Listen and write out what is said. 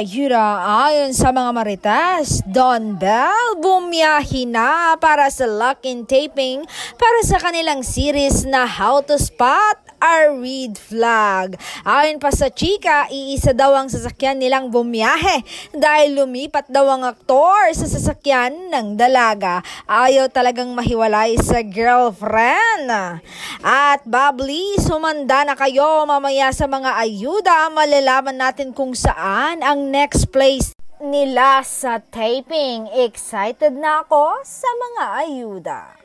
Yura. Ayon sa mga marites, Don Bell bumiyahi na para sa lock-in taping para sa kanilang series na How to Spot a Red Flag. Ayon pa sa chika, iisa daw ang sasakyan nilang bumiyahe dahil lumipat daw ang aktor sa sasakyan ng dalaga. Ayaw talagang mahiwalay sa girlfriend. At Bubbly, sumanda na kayo mamaya sa mga ayuda. Malalaman natin kung saan ang next place nila sa taping. Excited na ako sa mga ayuda.